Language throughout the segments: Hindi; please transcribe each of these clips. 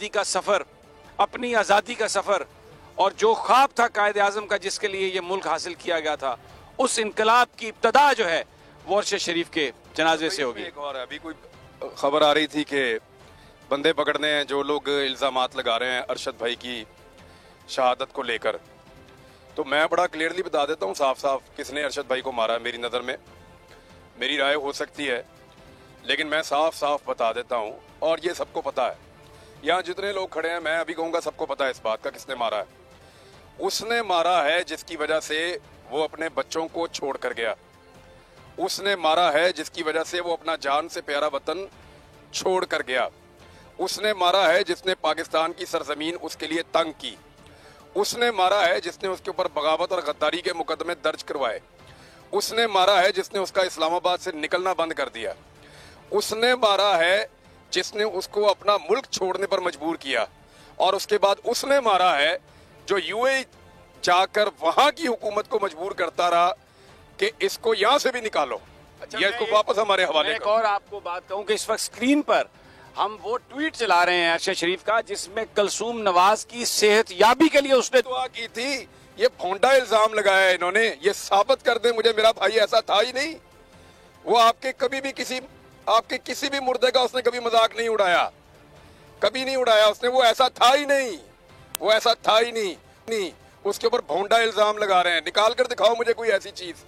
का सफर, अपनी आज़ादी का सफर और जो ख्वाब था कायद आज़म का जिसके लिए ये मुल्क हासिल किया गया था, उस इनकलाब की इब्तदा जो है वो अरशद शरीफ के जनाजे से होगी। एक और अभी कोई खबर आ रही थी कि बंदे पकड़ने हैं जो लोग इल्जामात लगा रहे हैं अरशद भाई की शहादत को लेकर। तो मैं बड़ा क्लियरली बता देता हूँ साफ साफ किसने अरशद भाई को मारा है। मेरी नज़र में, मेरी राय हो सकती है, लेकिन मैं साफ साफ बता देता हूँ और ये सबको पता है। यहाँ जितने लोग खड़े हैं, मैं अभी कहूँगा सबको पता है इस बात का किसने मारा है। उसने मारा है जिसकी वजह से वो अपने बच्चों को छोड़ कर गया। उसने मारा है जिसकी वजह से वो अपना जान से प्यारा वतन छोड़ कर गया। उसने मारा है जिसने पाकिस्तान की सरजमीन उसके लिए तंग की। उसने मारा है जिसने उसके ऊपर बगावत और गद्दारी के मुकदमे दर्ज करवाए। उसने मारा है जिसने उसका इस्लामाबाद से निकलना बंद कर दिया। उसने मारा है जिसने उसको अपना मुल्क छोड़ने पर मजबूर किया। और उसके बाद उसने मारा है जो यूएई जाकर वहां की हुकूमत को मजबूर करता रहा कि इसको यहां से भी निकालो, या इसको वापस हमारे हवाले एक और आपको बात कहूं कि इस वक्त स्क्रीन पर हम वो ट्वीट चला रहे हैं अरशद शरीफ का जिसमें कलसूम नवाज की सेहत याबी के लिए उसने दुआ की थी। ये भोंडा इल्जाम लगाया है इन्होंने। ये साबित कर दे मुझे मेरा भाई ऐसा था ही नहीं। वो आपके कभी भी किसी भी मुर्दे का उसने कभी मजाक नहीं उड़ाया, कभी नहीं उड़ाया उसने। वो ऐसा था ही नहीं, वो ऐसा था ही नहीं। उसके ऊपर भोंडा इल्जाम लगा रहे हैं। निकाल कर दिखाओ मुझे कोई ऐसी चीज।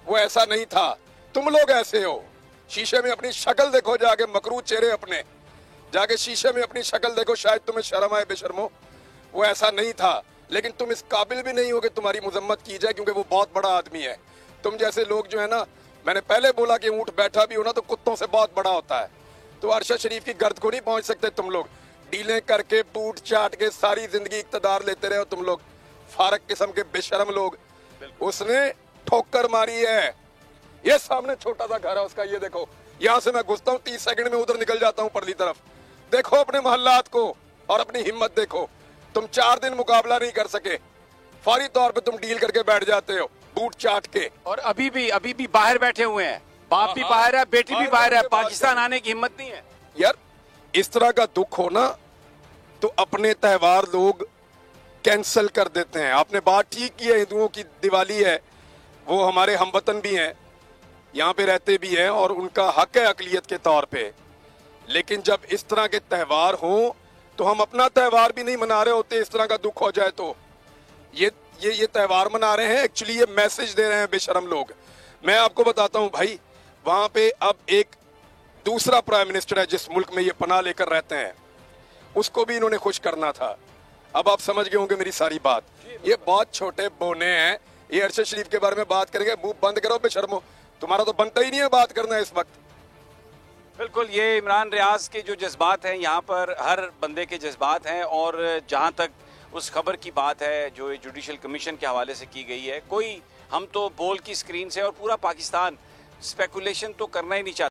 वो ऐसा नहीं था। तुम लोग ऐसे हो। शीशे में अपनी शक्ल देखो, जाके मकरूज चेहरे अपने, जाके शीशे में अपनी शक्ल देखो, शायद तुम्हें शर्म आए बेशर्मो। वो ऐसा नहीं था, लेकिन तुम इस काबिल भी नहीं हो कि तुम्हारी मुजम्मत की जाए, क्योंकि वो बहुत बड़ा आदमी है। तुम जैसे लोग जो है ना, मैंने पहले बोला कि ऊंट बैठा भी हो ना तो कुत्तों से बहुत बड़ा होता है। तो अरशद शरीफ की गर्द को नहीं पहुंच सकते तुम लोग। डीलें करके, बूट चाट के सारी जिंदगी इक्तदार लेते रहे हो तुम लोग, फारक किस्म के बेशरम लोग। उसने ठोकर मारी है। ये सामने छोटा सा घर है उसका, ये देखो। यहाँ से मैं घुसता हूँ 30 सेकंड में उधर निकल जाता हूँ परली तरफ। देखो अपने मोहल्लात को और अपनी हिम्मत देखो। तुम 4 दिन मुकाबला नहीं कर सके, फौरी तौर पे तुम डील करके बैठ जाते हो बूट चाट के। और अभी भी बाहर बैठे हुए हैं। बाप भी बाहर है, बेटी भी बाहर है। पाकिस्तान आने की हिम्मत नहीं है। यार इस तरह का दुख हो ना तो अपने त्योहार लोग कैंसिल कर देते हैं। आपने बात ठीक की है, हिंदुओं की दिवाली है, वो हमारे हमवतन भी हैं, यहाँ पे रहते भी हैं और उनका हक है अकलियत के तौर पे। लेकिन जब इस तरह के त्यौहार हों तो हम अपना त्यौहार भी नहीं मना रहे होते। इस तरह का दुख हो जाए तो ये त्यौहार मना रहे हैं, एक्चुअली ये मैसेज दे रहे हैं बेशरम लोग। मैं आपको बताता हूँ भाई, वहां पे अब एक दूसरा प्राइम मिनिस्टर है जिस मुल्क में ये पनाह लेकर रहते हैं, उसको भी इन्होंने खुश करना था। अब आप समझ गए होंगे मेरी सारी बात। ये बहुत छोटे बोने हैं, ये अरशद शरीफ के बारे में बात करेंगे। मुंह बंद करो बेशर्मो, तुम्हारा तो बनता ही नहीं है बात करना इस वक्त। बिल्कुल, ये इमरान रियाज के जो जज्बात हैं, यहाँ पर हर बंदे के जज्बात हैं। और जहाँ तक उस खबर की बात है जो जुडिशल कमीशन के हवाले से की गई है, हम तो बोल की स्क्रीन से और पूरा पाकिस्तान स्पेकुलेशन तो करना ही नहीं चाहता।